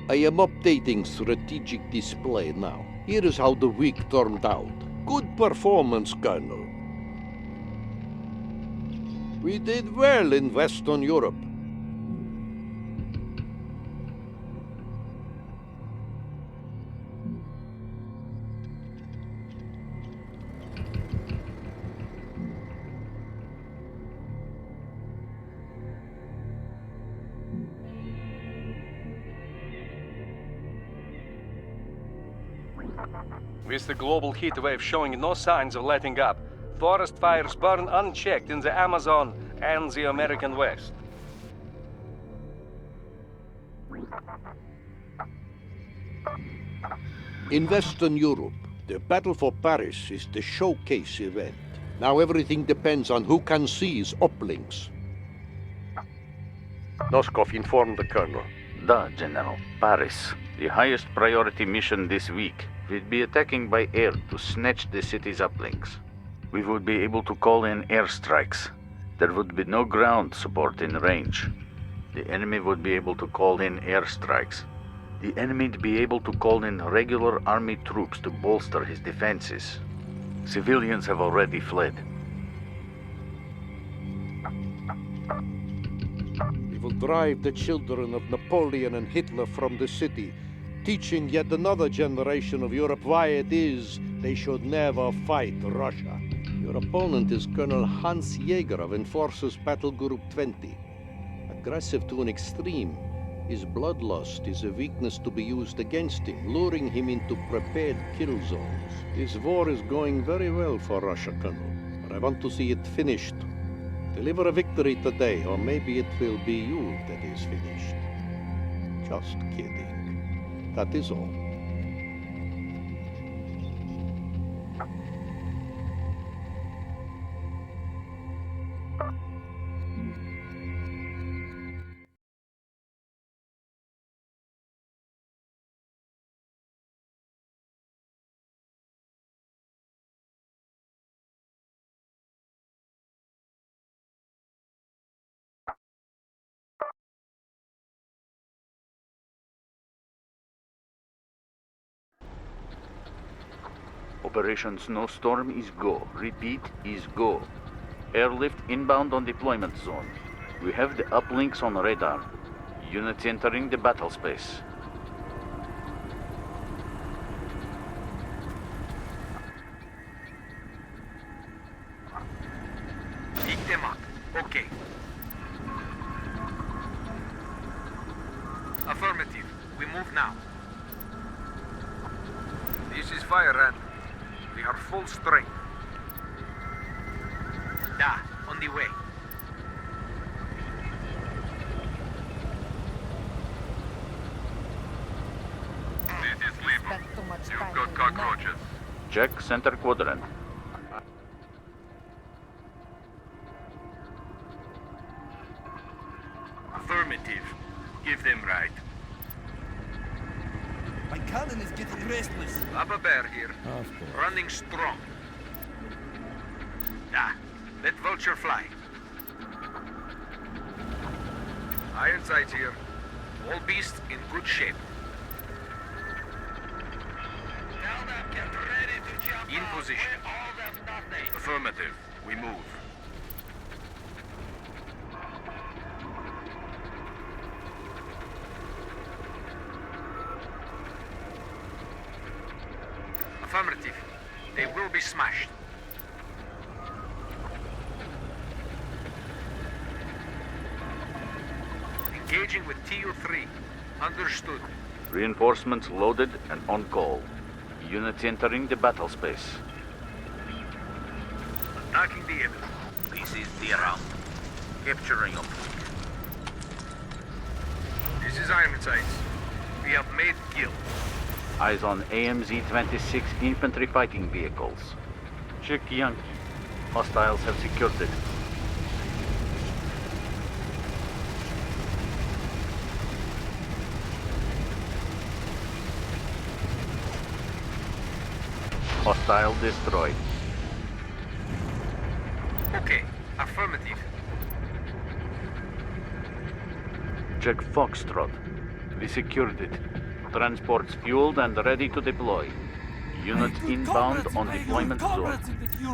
I am updating strategic display now. Here is how the week turned out. Good performance, Colonel. We did well in Western Europe. With the global heat wave showing no signs of letting up, forest fires burn unchecked in the Amazon and the American West. In Western Europe, the Battle for Paris is the showcase event. Now everything depends on who can seize uplinks. Noskov informed the Colonel. Da, General. Paris. The highest priority mission this week. We'd be attacking by air to snatch the city's uplinks. We would be able to call in airstrikes. There would be no ground support in range. The enemy would be able to call in airstrikes. The enemy'd be able to call in regular army troops to bolster his defenses. Civilians have already fled. We will drive the children of Napoleon and Hitler from the city, teaching yet another generation of Europe why it is they should never fight Russia. Your opponent is Colonel Hans Jäger of Enforcers Battle Group 20. Aggressive to an extreme, his bloodlust is a weakness to be used against him, luring him into prepared kill zones. This war is going very well for Russia, Colonel, but I want to see it finished. Deliver a victory today, or maybe it will be you that is finished. Just kidding. That is all. Operation Snowstorm is go. Repeat, is go. Airlift inbound on deployment zone. We have the uplinks on radar. Units entering the battle space. Pick them up. Okay. Affirmative. We move now. This is Fire Hand. We are full strength. Da, on the way. This is Lima. You've got cockroaches. Check center quadrant. Affirmative. Give them right. My cannon is getting restless. Lava Bear here. Of course. Running strong. Da, let Vulture fly. Ironsides here. All beasts in good shape. Tell them get ready to jump in position. All them nothing. Affirmative. We move. Affirmative. They will be smashed. Engaging with TU-3. Understood. Reinforcements loaded and on call. Units entering the battle space. Attacking the enemy. This is the round. Capturing them. This is Ironsides. We have made kill. Eyes on AMZ-26 infantry fighting vehicles. Check Yankee. Hostiles have secured it. Hostile destroyed. Okay, affirmative. Check Foxtrot. We secured it. Transports fueled and ready to deploy. Units inbound on deployment zone.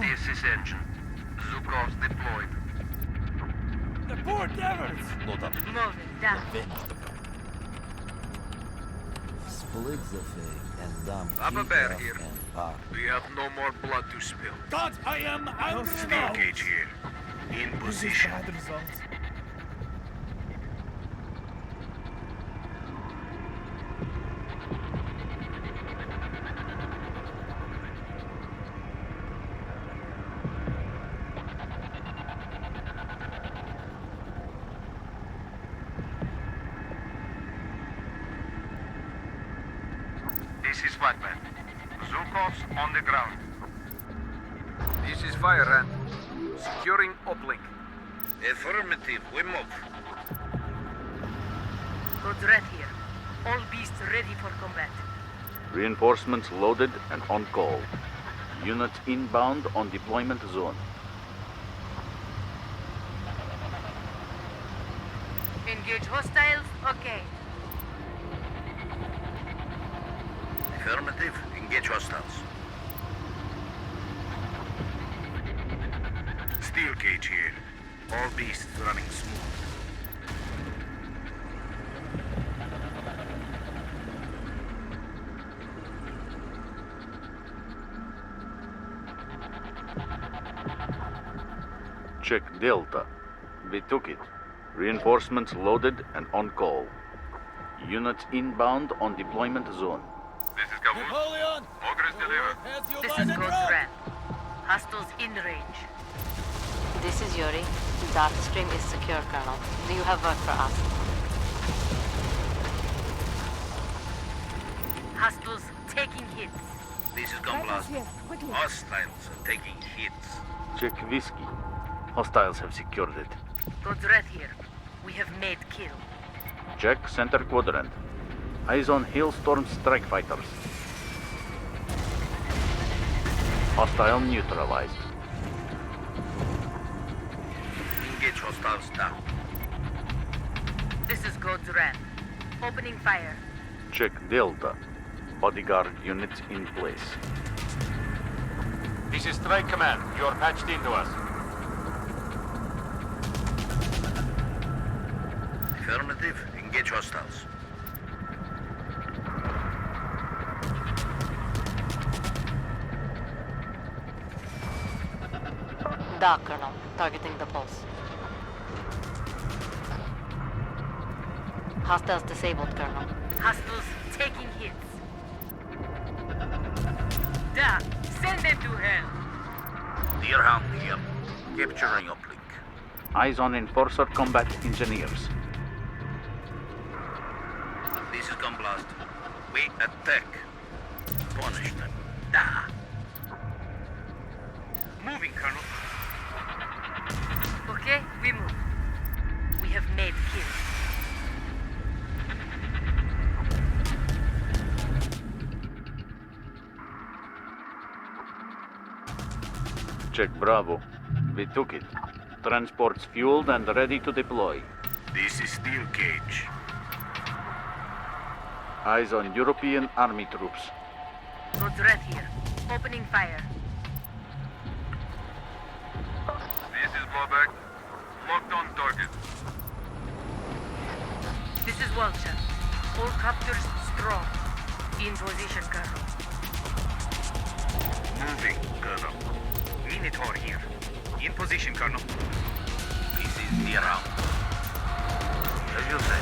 This is Engine. Zhukov's deployed. The poor devils! Moving down. Split the thing and dump Papa it Bear off here. and park. We have no more blood to spill. God, I am angry Steel now! cage here. In This is position. bad results. This is Flatman. Zhukov's on the ground. This is Fire Ant. Securing uplink. Affirmative, we move. Good red here. All beasts ready for combat. Reinforcements loaded and on call. Units inbound on deployment zone. Engage hostiles? Okay. Affirmative, engage hostiles. Steel cage here. All beasts running smooth. Check Delta. We took it. Reinforcements loaded and on call. Units inbound on deployment zone. This is Caboose. Napoleon! Ogres delivered. Has you This by is the Ghost drum? Rat. Hostiles in range. This is Yuri. Darkstream is secure, Colonel. Do you have work for us? Hostiles taking hits. This is Gunblast. Hostiles are taking hits. Check Whiskey. Hostiles have secured it. Good red here. We have made kill. Check center quadrant. Eyes on Hailstorm strike fighters. Hostile neutralized. Engage hostiles now. This is God's Rat. Opening fire. Check Delta. Bodyguard units in place. This is Strike Command. You're patched into us. Affirmative, engage hostiles. Dark, Colonel. Targeting the pulse. Hostiles disabled, Colonel. Hostiles taking hits. Da! Send them to hell! Deerhound here. Capturing uplink. Eyes on Enforcer combat engineers. This is Gunblast. We attack. Punish them. Da! Moving, Colonel. Okay, we move. We have made kill. Check Bravo. We took it. Transports fueled and ready to deploy. This is Steel Cage. Eyes on European army troops. Good red here. Opening fire. This is Bobek. Locked on target. This is Walter. All copters strong. In position, Colonel. Moving, Colonel. Minotaur here. In position, Colonel. This is Deerhound. As you say.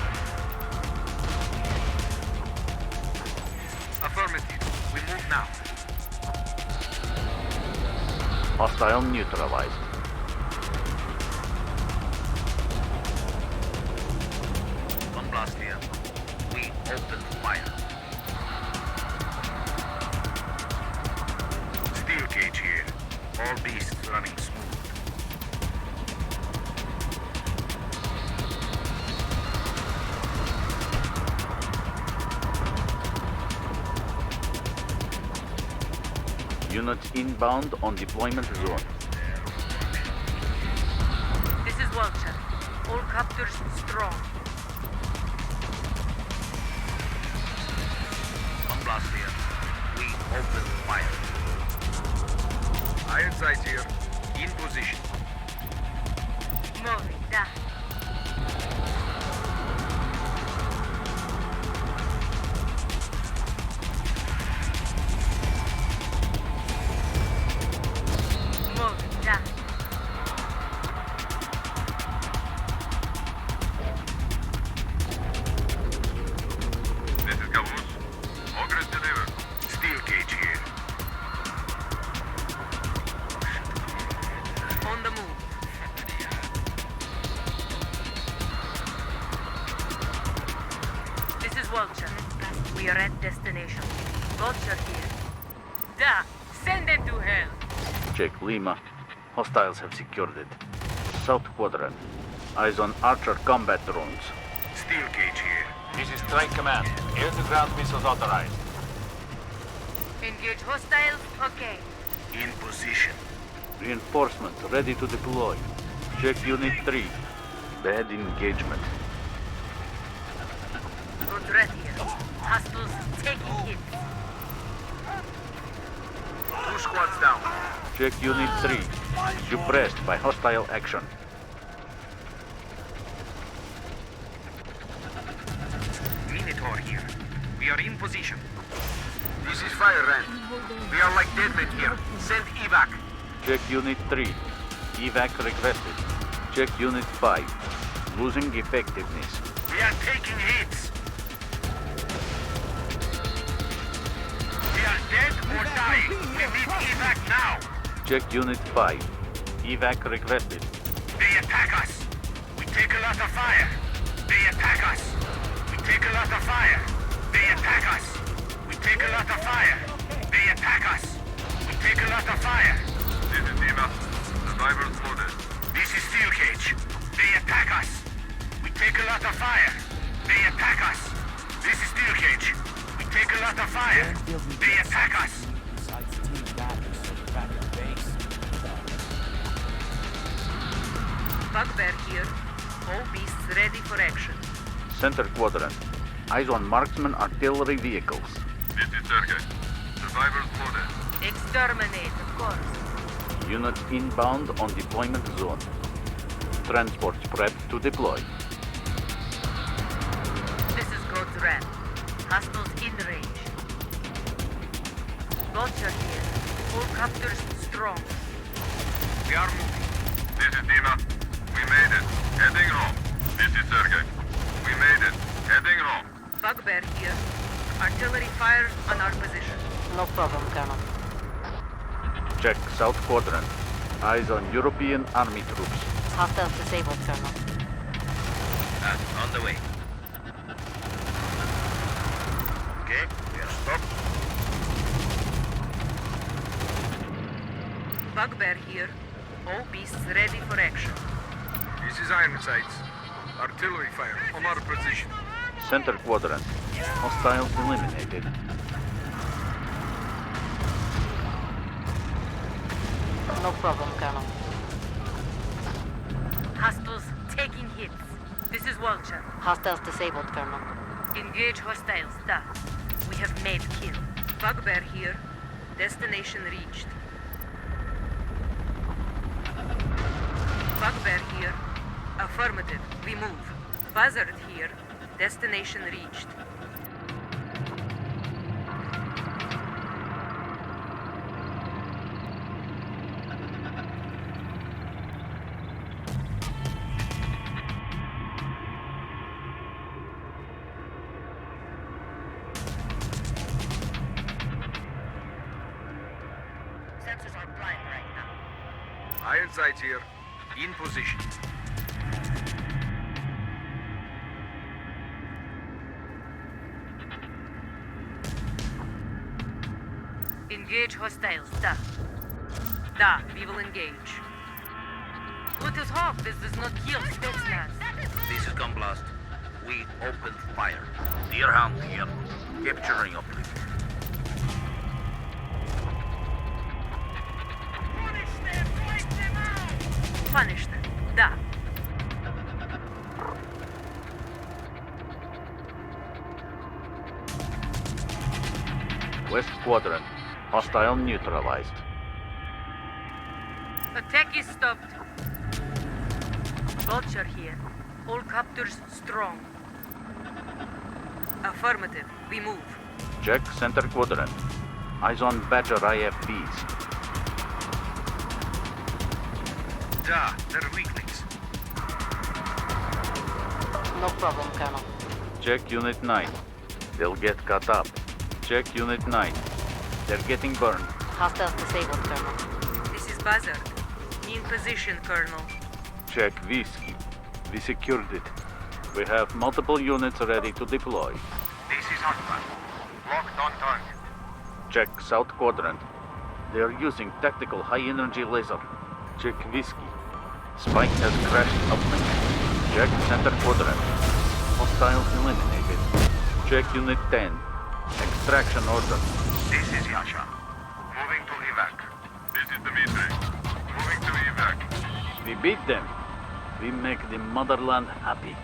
Affirmative. We move now. Hostile neutralized. Gunblast here. We open fire. Steel cage here. All beasts running smooth. Units inbound on deployment zone. This is Walter. All copters strong. blast here. We open fire. Iron sights here. In position. Moving, da. Moving, da. This is Caboose. Progress delivered. Steel cage here. On the move. This is Vulture. We are at destination. Vulture here. Da! Send them to hell! Check Lima. Hostiles have secured it. South Quadrant. Eyes on Archer combat drones. Steel cage here. This is Strike Command. Air-to-ground missiles authorized. Engage hostiles? Okay. In position. Reinforcement ready to deploy. Check Unit 3. Bad engagement. Good red here. Hostiles taking hits. 2 squads down. Check Unit 3. Suppressed by hostile action. Minotaur here. We are in position. This is Fire Rand. We are like dead men here. Send evac. Check Unit 3. Evac requested. Check Unit 5. Losing effectiveness. We are taking hits. We are dead or dying. We need evac now. Check Unit 5. Evac requested. They attack us. We take a lot of fire. They attack us. We take a lot of fire. They attack us. We take a lot of fire. They attack us. We take a lot of fire. This is Diva. Survivors spotted. This is Steel Cage. They attack us. We take a lot of fire. They attack us. This is Steel Cage. We take a lot of fire. They attack us. Besides team batteries to track your base. Bugbear here. All beasts ready for action. Center Quadrant. Eyes on marksman artillery vehicles. This is Sergei. Survivors spotted. Exterminate, of course. Unit inbound on deployment zone. Transports prepped to deploy. This is God's Rat. Hostiles in range. Vulture here. All captors strong. We are moving. This is Dima. We made it. Heading home. This is Sergei. We made it. Heading home. Bugbear here. Artillery fire on our position. No problem, Colonel. Check South Quadrant. Eyes on European army troops. Hostiles disabled, Colonel. On the way. Okay, we are stopped. Bugbear here. All beasts ready for action. This is Iron Sights. Artillery fire on our position. Center Quadrant. Hostiles eliminated. No problem, Colonel. Hostiles taking hits. This is Vulture. Hostiles disabled, Colonel. Engage hostiles. Da. We have made kill. Bugbear here. Destination reached. Bugbear here. Affirmative. We move. Buzzard here. Destination reached. Sensors are blind right now. Iron Sights here. In position. Engage hostiles. Da. Da. We will engage. Let us hope this does not kill Spetsnaz. This is Gunblast. We opened fire. Deer Hound here. Capturing object. Punish them. Da. Quadrant. Hostile neutralized. Attack is stopped. Vulture here. All captors strong. Affirmative. We move. Check Center Quadrant. Eyes on Badger IFBs. Da, they're weaklings. No problem, Colonel. Check Unit 9. They'll get cut up. Check Unit 9. They're getting burned. Hostiles disabled, Colonel. This is Buzzard. In position, Colonel. Check Whiskey. We secured it. We have multiple units ready to deploy. This is Huntman. Locked on target. Check South Quadrant. They are using tactical high-energy laser. Check Whiskey. Spike has crashed uplink. Check Center Quadrant. Hostiles eliminated. Check Unit 10. Extraction order. This is Yasha. Moving to evac. This is Dimitri. Moving to evac. We beat them. We make the motherland happy.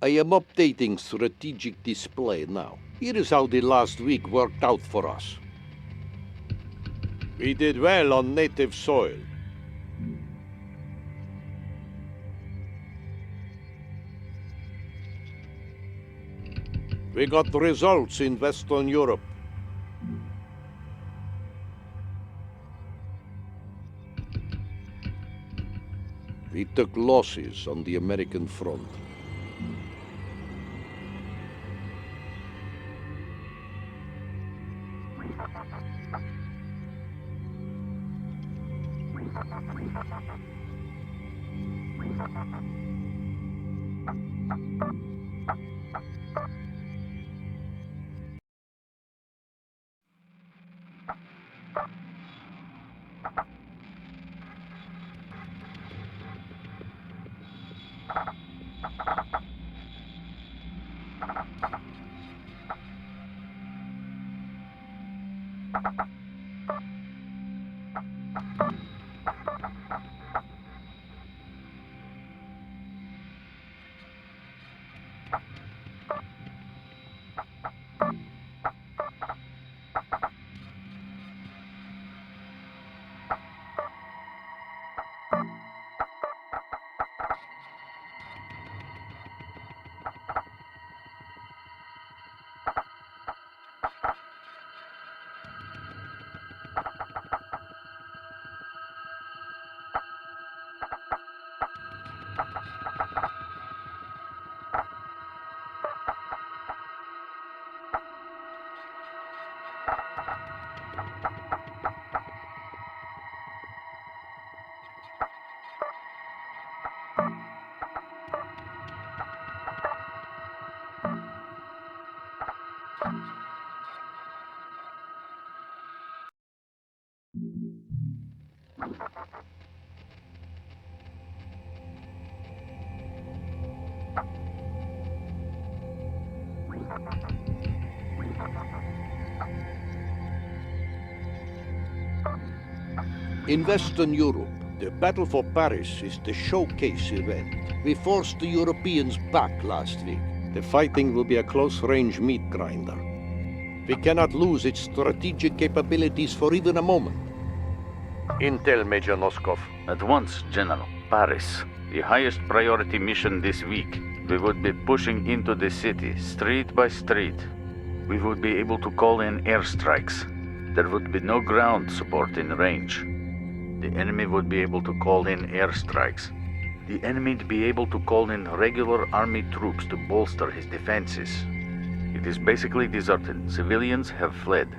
I am updating strategic display now. Here is how the last week worked out for us. We did well on native soil. We got results in Western Europe. We took losses on the American front. In Western Europe, the Battle for Paris is the showcase event. We forced the Europeans back last week. The fighting will be a close-range meat grinder. We cannot lose its strategic capabilities for even a moment. Intel, Major Noskov. At once, General. Paris. The highest priority mission this week. We would be pushing into the city, street by street. we would be able to call in airstrikes. There would be no ground support in range. The enemy would be able to call in airstrikes. The enemy would be able to call in regular army troops to bolster his defenses. It is basically deserted. Civilians have fled.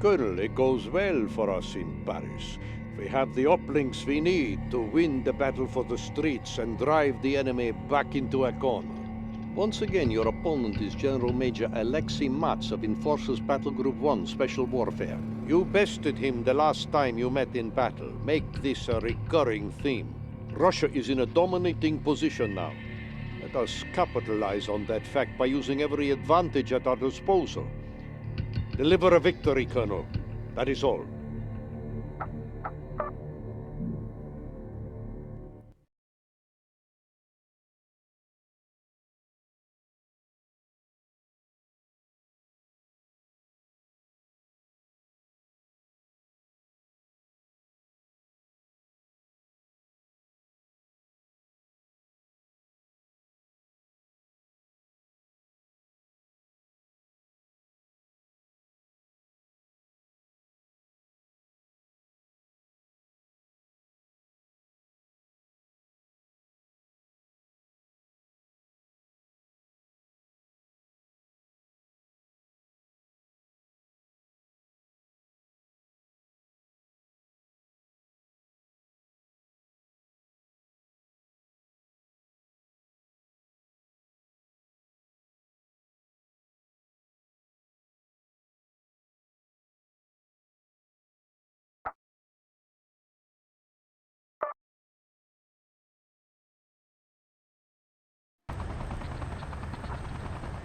Colonel, it goes well for us in Paris. We have the uplinks we need to win the battle for the streets and drive the enemy back into a corner. Once again, your opponent is General Major Alexei Matz of Enforcers Battle Group 1 Special Warfare. You bested him the last time you met in battle. Make this a recurring theme. Russia is in a dominating position now. Let us capitalize on that fact by using every advantage at our disposal. Deliver a victory, Colonel. That is all.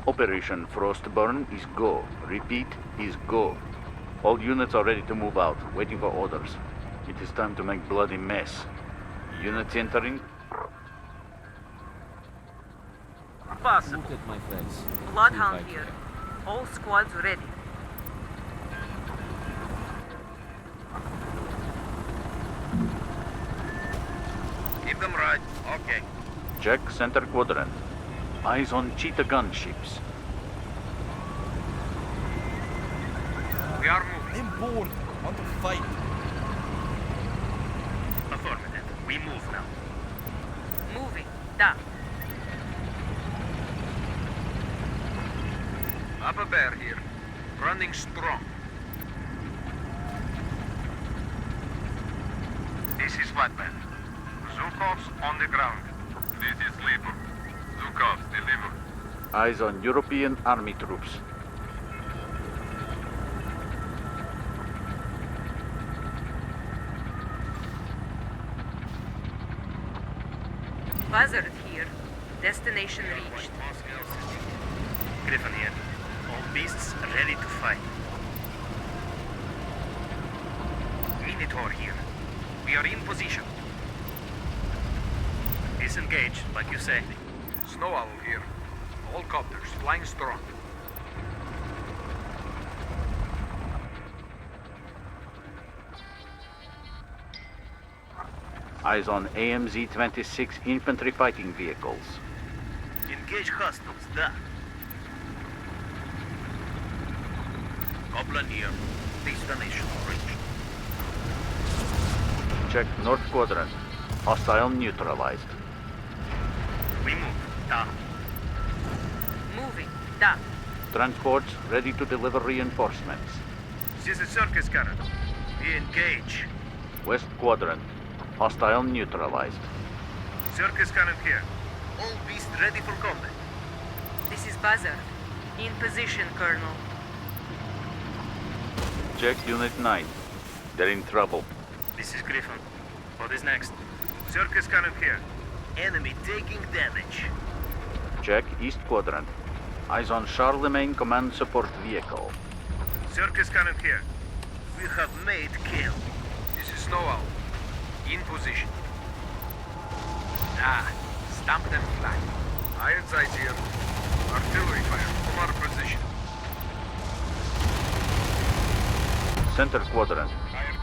Operation Frostburn is go. Repeat, is go. All units are ready to move out, waiting for orders. It is time to make bloody mess. Units entering. Possible. Look at my face. Bloodhound here. All squads ready. Keep them right. Okay. Check center quadrant. Eyes on cheetah gunships. We are moving. I'm bored. Want to fight. Affirmative. We move now. Moving. Da. Upper Bear here. Running strong. This is Flatman. Zhukov's on the ground. This is Sleeper. Zhukov's delivered. Eyes on European army troops. Buzzard here. Destination reached. Griffin here. All beasts ready to fight. Minotaur here. We are in position. Disengage, like you say. Snow Owl here. All copters flying strong. Eyes on AMZ-26 infantry fighting vehicles. Engage hostiles, da. Goblin here. Destination reached. Check north quadrant. Hostile neutralized. We move, da. Moving. Da. Transports ready to deliver reinforcements. This is circus cannon. We engage. West quadrant. Hostile neutralized. Circus cannon here. All beasts ready for combat. This is Buzzard. In position, Colonel. Check Unit 9. They're in trouble. This is Griffin. What is next? Circus cannon here. Enemy taking damage. Check East quadrant. Eyes on Charlemagne command support vehicle. Circus cannon here. We have made kill. This is Snow Owl. In position. Stamp them flat. Ironsides here. Artillery fire from our position. Center quadrant.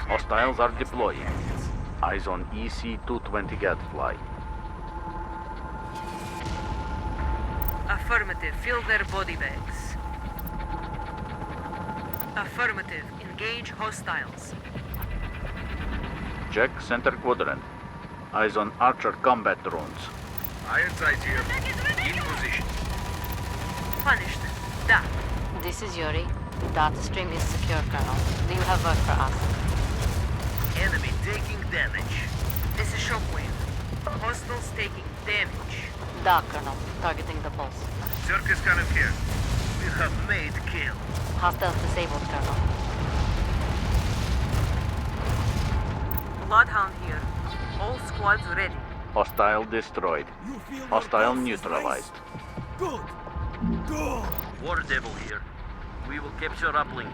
Hostiles are deploying. Eyes on EC-220 Gadfly. Affirmative. Fill their body bags. Affirmative. Engage hostiles. Check center quadrant. Eyes on Archer combat drones. Ironsides here. In position. Punish them. Da. This is Yuri. Data stream is secure, Colonel. Do you have work for us? Enemy taking damage. This is Shockwave. Hostiles taking damage. Da, Colonel. Targeting the pulse. Circus cannon here. We have made kill. Hostiles disabled, Colonel. Bloodhound here. All squads ready. Hostile destroyed. You feel your Hostile pulse is neutralized. raised? Good. Good. War Devil here. We will capture uplink.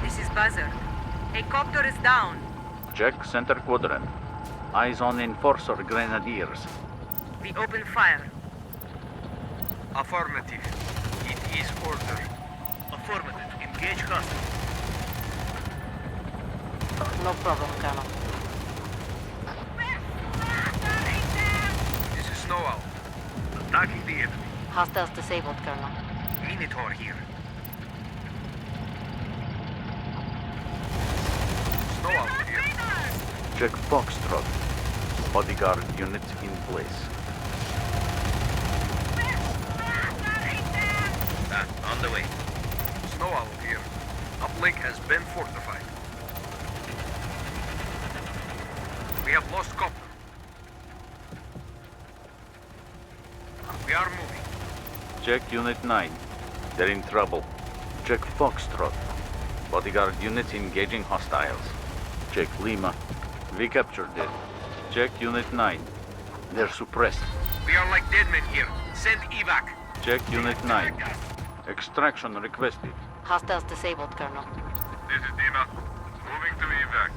This is Buzzard. Helicopter is down. Check center quadrant. Eyes on Enforcer Grenadiers. We open fire. Affirmative. It is order. Affirmative. Engage hostile. No problem, Colonel. This is Snow Owl. Attacking the enemy. Hostiles disabled, Colonel. Minotaur here. Snow Owl here. Check Foxtrot. Bodyguard units in place. On the way. Snow Owl here. Uplink has been fortified. We have lost copper. We are moving. Check Unit 9. They're in trouble. Check Foxtrot. Bodyguard units engaging hostiles. Check Lima. We captured it. Check Unit 9. They're suppressed. We are like dead men here. Send evac. Check Unit 9. Extraction requested. Hostiles disabled, Colonel. This is Dima. Moving to evac.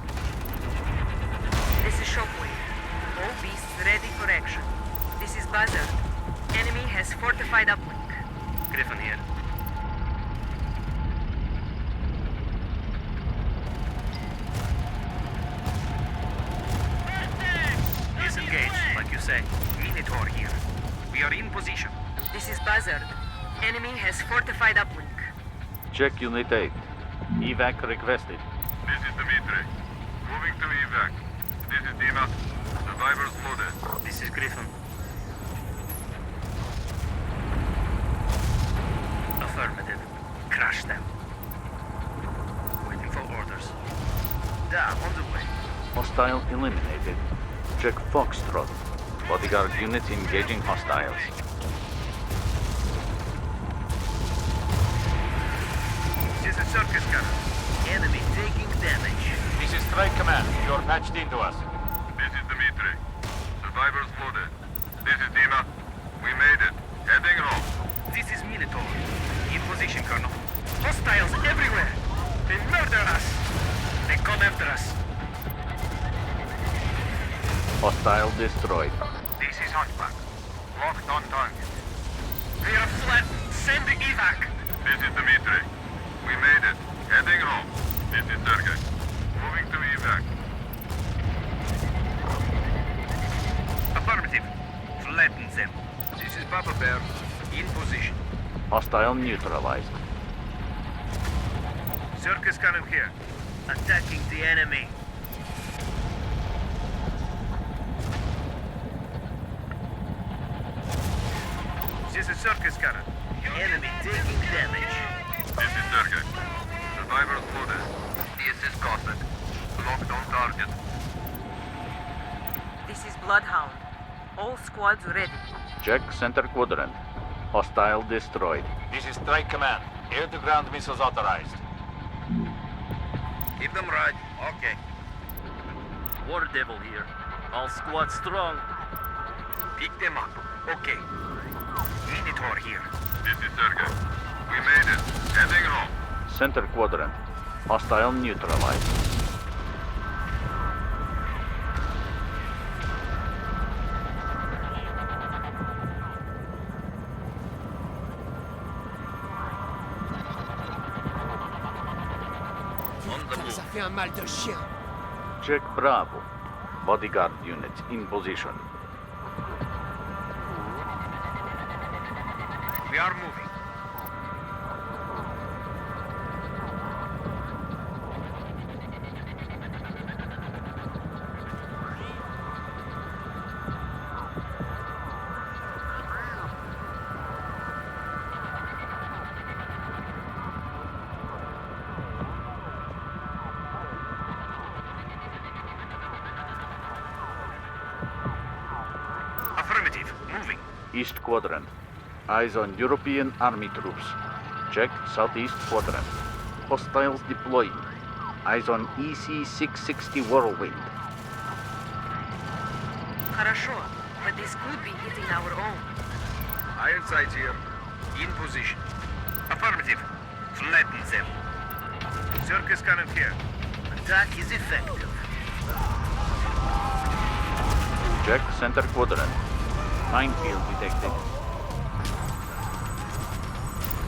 This is Shockwave. All beasts ready for action. This is Buzzard. Enemy has fortified uplink. Griffin here. Disengage, like you say. Minotaur here. We are in position. This is Buzzard. Enemy has fortified uplink. Check Unit 8. Evac requested. This is Dimitri. Moving to evac. This is Dima. Survivors loaded. This is Griffin. Affirmative. Crush them. Waiting for orders. Da, on the way. Hostile eliminated. Check Foxtrot. Bodyguard units engaging hostiles. This is Circus Cannon. Enemy taking damage. This is Strike Command. You're patched into us. This is Dimitri. Survivors loaded. This is Dima. We made it. Heading home. This is Minotaur. In position, Colonel. Hostiles everywhere. They murder us. They come after us. Hostile destroyed. This is Hunchback. Locked on target. We are flattened. Send the evac. This is Dimitri. We made it. Heading home. This is Sergei. Moving to evac. Affirmative. Flatten them. This is Papa Bear. In position. Hostile neutralized. Circus Cannon here. Attacking the enemy. This is Circus Cannon. Enemy taking damage. This is Sergei. Survivors loaded. This is Cossack. Locked on target. This is Bloodhound. All squads ready. Check center quadrant. Hostile destroyed. This is Strike Command. Air-to-ground missiles authorized. Keep them right. Okay. War Devil here. All squads strong. Pick them up. Okay. Minotaur here. This is Sergei. We made it. Heading home. Center quadrant. Hostile neutralized. J'ai un mal de chien. Check Bravo. Bodyguard units in position. We are moving. Affirmative. Moving. East Quadrant. Eyes on European Army troops. Check Southeast Quadrant. Hostiles deploying. Eyes on EC-660 Whirlwind. Хорошо, but this could be hitting our own. Iron sights here. In position. Affirmative. Flatten them. Circus cannon here. Attack is effective. Check Center Quadrant. Minefield detected.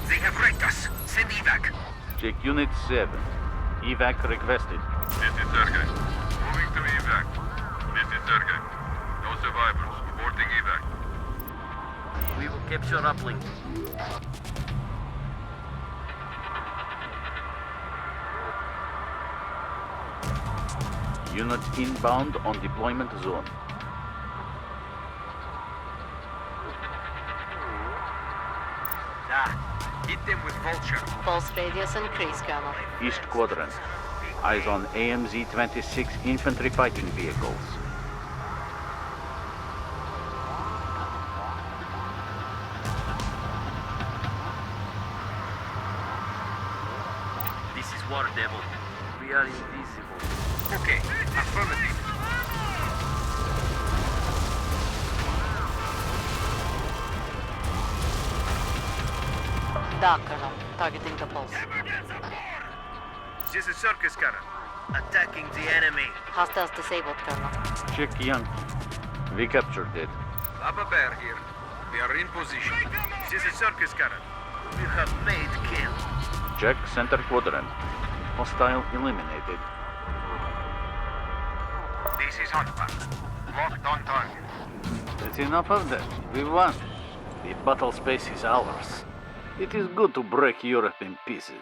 They have wrecked us. Send evac. Check Unit 7. Evac requested. This is Sergey. Moving to evac. This is Sergey. No survivors. Aborting evac. We will capture uplink. Unit inbound on deployment zone. Hit them with Vulture. Pulse radius increase, Colonel. East Quadrant. Eyes on AMZ-26 infantry fighting vehicles. This is War Devil. We are invisible. Okay. Affirmative. Doc, Colonel. Targeting the pulse. This is Circus cannon. Attacking the enemy. Hostiles disabled, Colonel. Check Yankee. We captured it. Papa Bear here. We are in position. This is Circus cannon. We have made kill. Check Center Quadrant. Hostile eliminated. This is Hotbar. Locked on target. That's enough of that. We won. The battle space is ours. It is good to break Europe in pieces.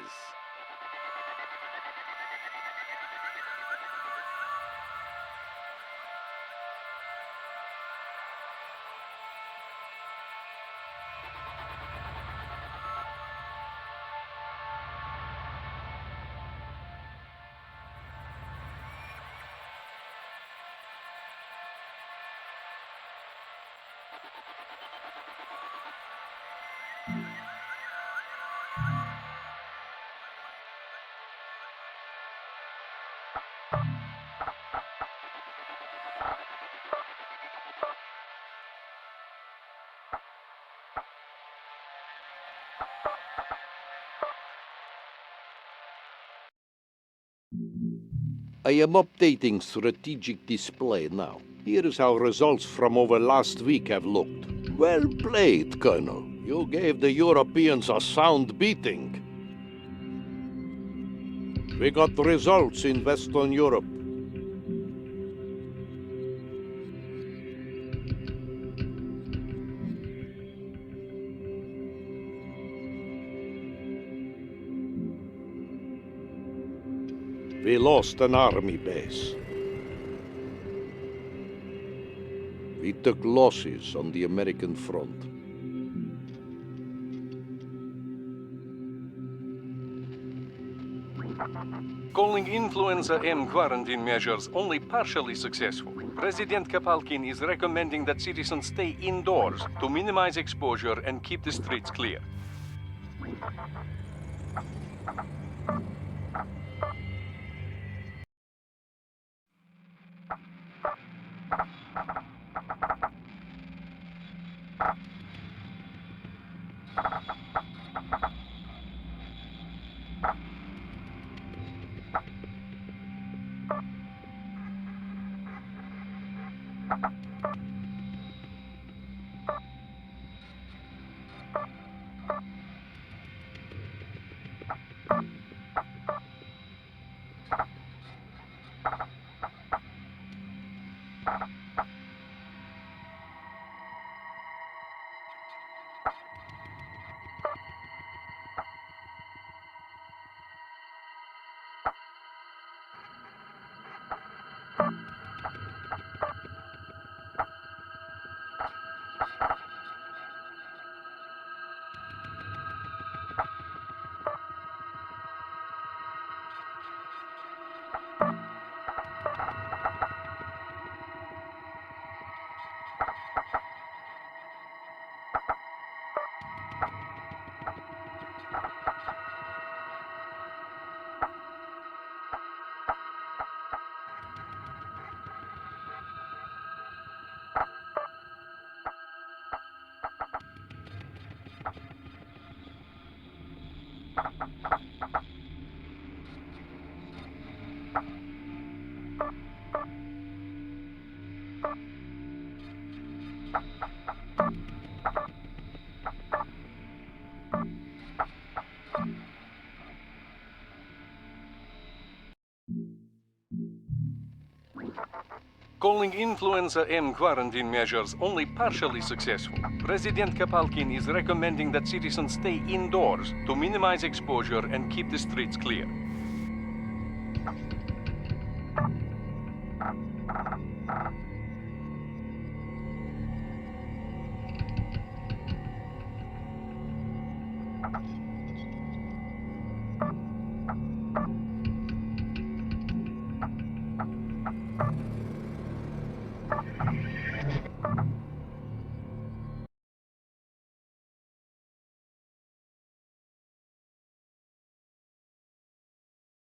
I am updating strategic display now. Here is how results from over last week have looked. Well played, Colonel. You gave the Europeans a sound beating. We got results in Western Europe. We lost an army base. We took losses on the American front. Calling influenza M quarantine measures only partially successful. President Kapalkin is recommending that citizens stay indoors to minimize exposure and keep the streets clear. Calling Influenza M quarantine measures only partially successful. President Kapalkin is recommending that citizens stay indoors to minimize exposure and keep the streets clear.